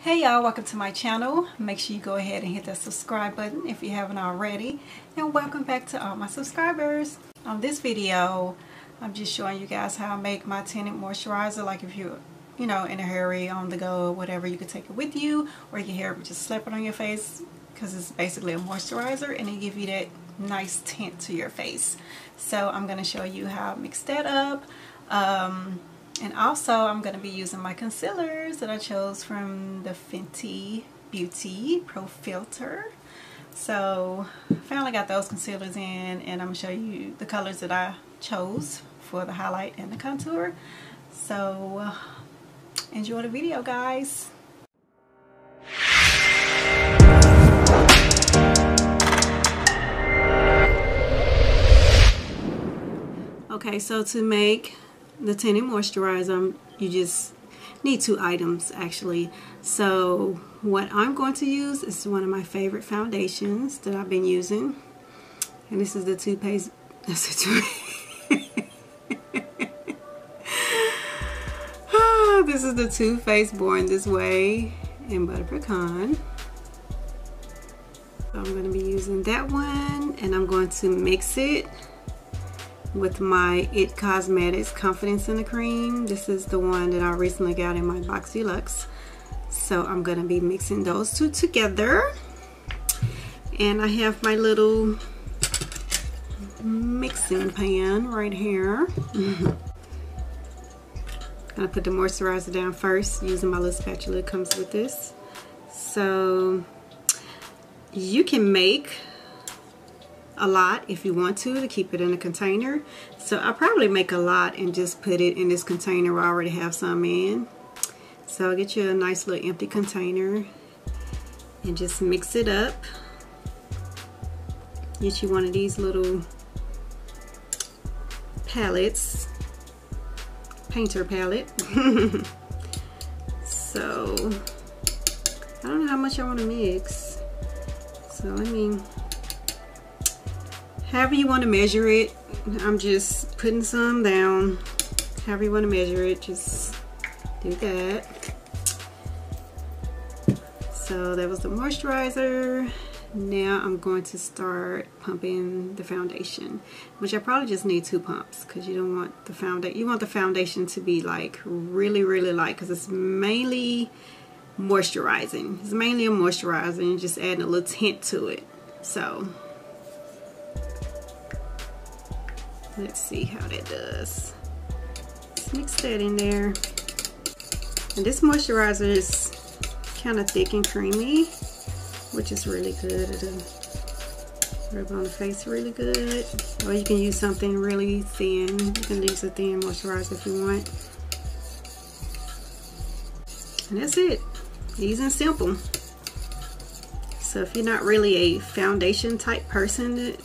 Hey y'all, welcome to my channel. Make sure you go ahead and hit that subscribe button if you haven't already, and welcome back to all my subscribers. On this video I'm just showing you guys how I make my tinted moisturizer. Like if you're in a hurry, on the go, or whatever, you can take it with you, or you can just slap it on your face because it's basically a moisturizer and it gives you that nice tint to your face. So I'm going to show you how I mix that up. And also I'm going to be using my concealers that I chose from the Fenty Beauty Pro filter. So I finally got those concealers in, and I'm going to show you the colors that I chose for the highlight and the contour. So enjoy the video, guys. Okay, so to make the tinted moisturizer, you just need two items actually. So what I'm going to use is one of my favorite foundations that I've been using, and this is the toothpaste. This is the Too Faced Born This Way in Butter Pecan. So I'm going to be using that one, and I'm going to mix it with my It Cosmetics Confidence in the Cream. This is the one that I recently got in my box deluxe. So I'm going to be mixing those two together. And I have my little mixing pan right here. I'm going to put the moisturizer down first using my little spatula that comes with this. So you can make a lot if you want to keep it in a container. So I'll probably make a lot and just put it in this container where I already have some in. So get you a nice little empty container and just mix it up. Get you one of these little palettes, painter palette. So I don't know how much I want to mix, so let me, however you want to measure it. I'm just putting some down. However you want to measure it, just do that. So that was the moisturizer. Now I'm going to start pumping the foundation, which I probably just need 2 pumps because you don't want the foundation. You want the foundation to be like really light because it's mainly moisturizing. It's mainly a moisturizer and just adding a little tint to it. So let's see how that does. Let's mix that in there. And this moisturizer is kind of thick and creamy, which is really good. It'll rub on the face really good. Or you can use something really thin. You can use a thin moisturizer if you want. And that's it. Easy and simple. So if you're not really a foundation type person,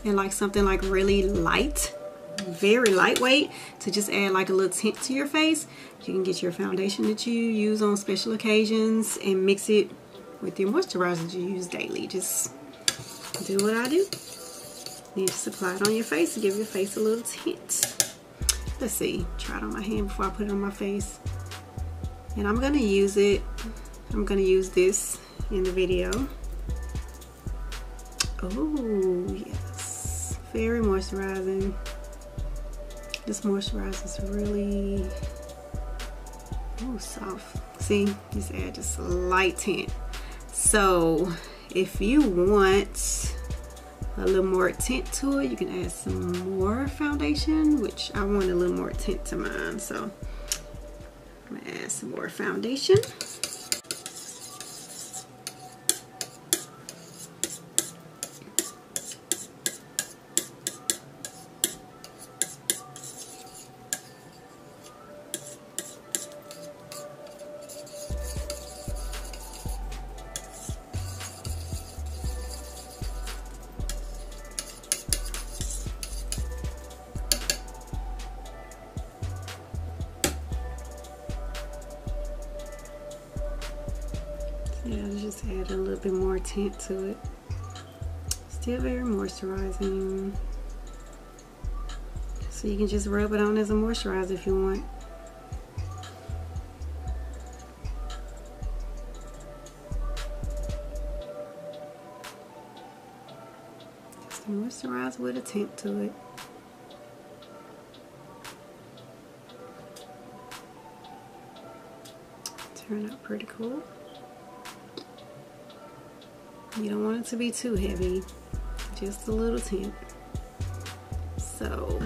and like something like really light, very lightweight, to just add like a little tint to your face, you can get your foundation that you use on special occasions and mix it with your moisturizer that you use daily. Just do what I do. You just apply it on your face to give your face a little tint. Let's see, try it on my hand before I put it on my face. And I'm gonna use this in the video. Oh yes, very moisturizing. This moisturizer is really soft. See, just add just a light tint. So if you want a little more tint to it, you can add some more foundation, which I want a little more tint to mine. So I'm gonna add some more foundation. Yeah, just add a little bit more tint to it. Still very moisturizing. So you can just rub it on as a moisturizer if you want. Moisturize with a tint to it. Turn out pretty cool. You don't want it to be too heavy, just a little tint. So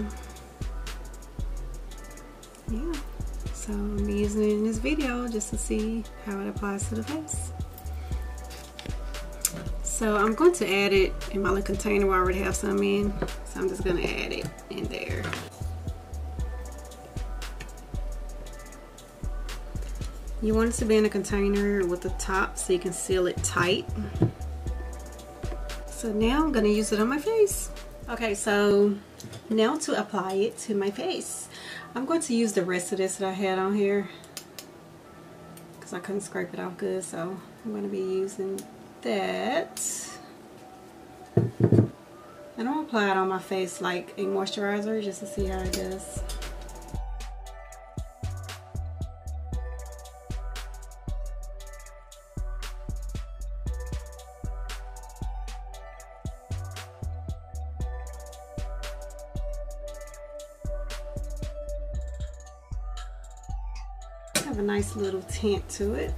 yeah, so I'm using it in this video just to see how it applies to the face. So I'm going to add it in my little container where I already have some in. So I'm just going to add it in there. You want it to be in a container with the top so you can seal it tight. So now I'm going to use it on my face. Okay, so now to apply it to my face. I'm going to use the rest of this that I had on here because I couldn't scrape it off good, so I'm going to be using that. And I'm going to apply it on my face like a moisturizer just to see how it does. Have a nice little tint to it.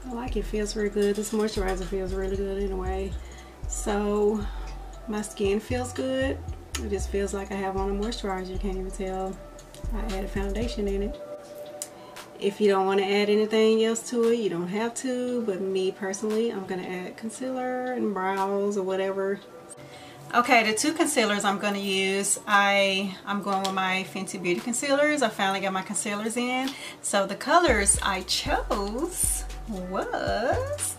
I like it, feels really good. This moisturizer feels really good anyway. So my skin feels good. It just feels like I have on a moisturizer. You can't even tell I added foundation in it. If you don't want to add anything else to it, you don't have to, but me personally, I'm going to add concealer and brows or whatever. Okay, the two concealers I'm going to use, I'm going with my Fenty Beauty concealers. I finally got my concealers in. So the colors I chose was,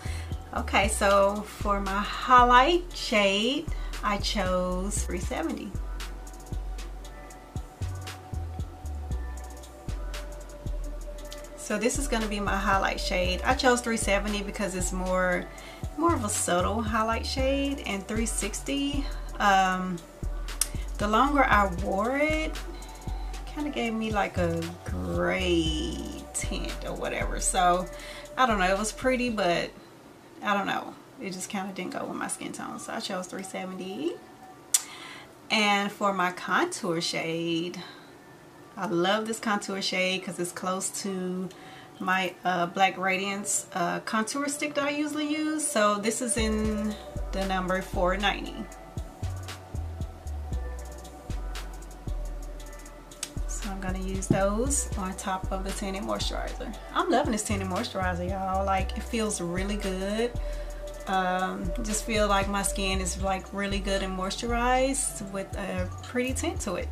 okay, so for my highlight shade, I chose 370. So this is going to be my highlight shade. I chose 370 because it's more of a subtle highlight shade, and 360, the longer I wore it, kind of gave me like a gray tint or whatever. So I don't know, it was pretty, but I don't know, it just kind of didn't go with my skin tone, so I chose 370. And for my contour shade, I love this contour shade because it's close to my Black Radiance contour stick that I usually use. So this is in the number 490. So I'm going to use those on top of the tinted moisturizer. I'm loving this tinted moisturizer, y'all. Like, it feels really good. Just feel like my skin is like really good and moisturized with a pretty tint to it.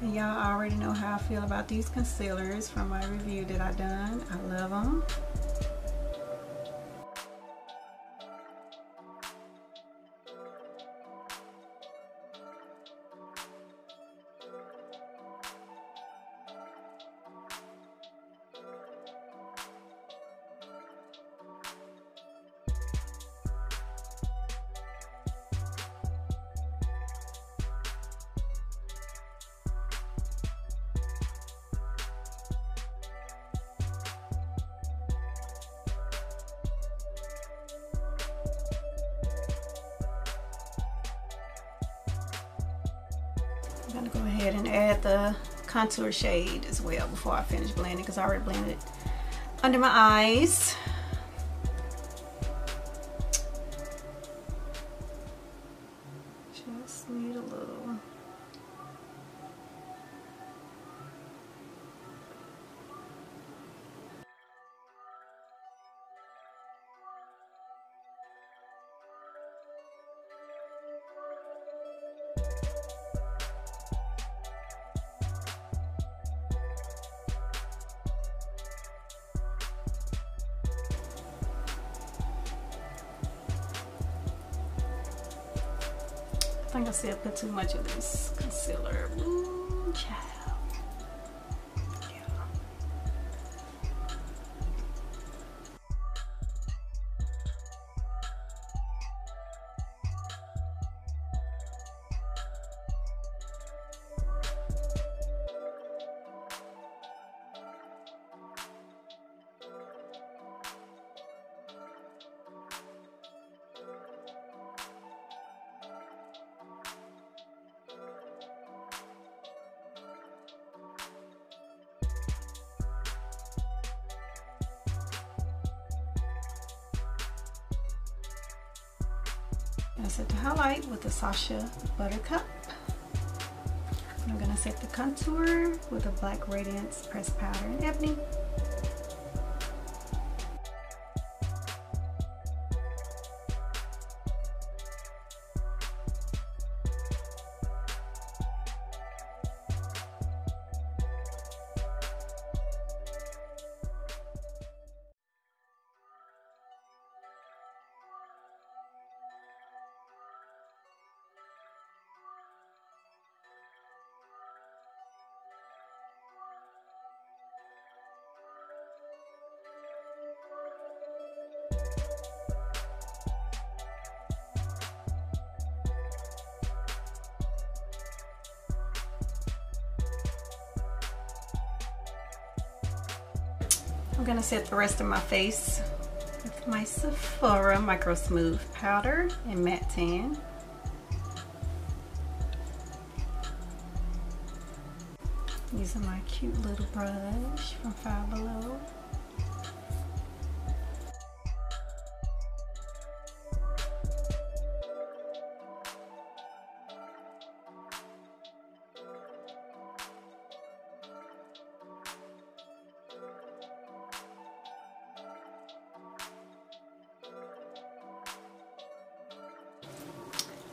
And y'all already know how I feel about these concealers from my review that I done. I love them. I'm going to go ahead and add the contour shade as well before I finish blending, because I already blended under my eyes. Just need a little. I think I still put too much of this concealer. Ooh, child. Yeah. I'm going to set the highlight with the Sasha Buttercup. I'm going to set the contour with a black Radiance pressed powder in Ebony. I'm gonna set the rest of my face with my Sephora Micro Smooth Powder in Matte Tan. Using my cute little brush from Five Below.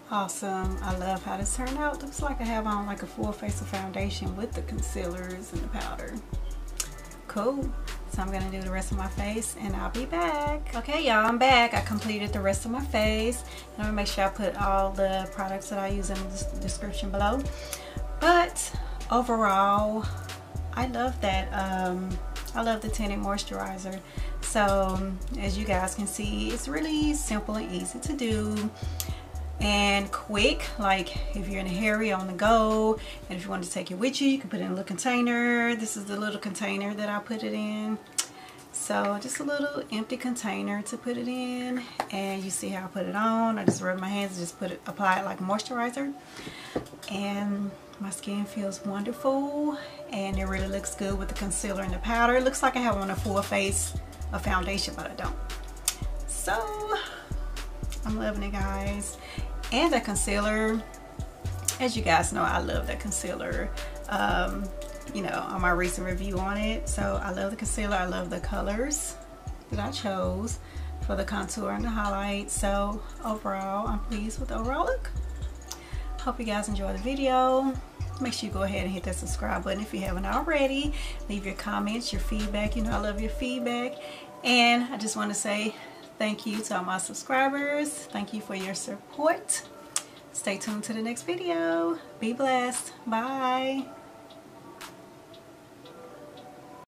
Awesome. I love how this turned out. Looks like I have on like a full face of foundation with the concealers and the powder. Cool. So I'm gonna do the rest of my face and I'll be back. Okay y'all, I'm back. I completed the rest of my face. And I'm gonna make sure I put all the products that I use in the description below. But overall, I love that. I love the Tinted Moisturizer. So as you guys can see, it's really simple and easy to do. And quick, like if you're in a hurry, on the go, and if you want to take it with you, you can put it in a little container. This is the little container that I put it in. So just a little empty container to put it in, and you see how I put it on. I just rub my hands and just apply it like moisturizer, and my skin feels wonderful, and it really looks good with the concealer and the powder. It looks like I have on a full face of foundation, but I don't. So I'm loving it, guys. And the concealer, as you guys know, I love that concealer. You know, on my recent review on it. So I love the concealer. I love the colors that I chose for the contour and the highlight. So overall, I'm pleased with the overall look. Hope you guys enjoy the video. Make sure you go ahead and hit that subscribe button if you haven't already. Leave your comments, your feedback. You know I love your feedback. And I just want to say thank you to all my subscribers. Thank you for your support. Stay tuned to the next video. Be blessed. Bye.